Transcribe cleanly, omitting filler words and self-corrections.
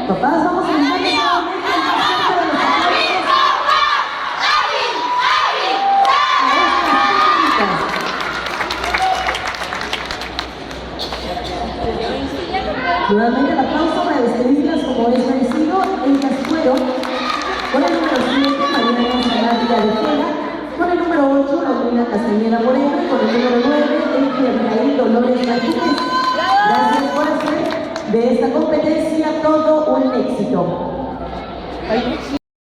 Papás, vamos a invitar nuevamente nuevamente el aplauso para despedirlas como es merecido. Ellas fueron con el número 7, Marina González Villarreal, con el número 8, Romina Castañeda Moreno, y con el número 9, Abigail Dolores Martínez. Gracias por hacer de esta competencia todo un éxito.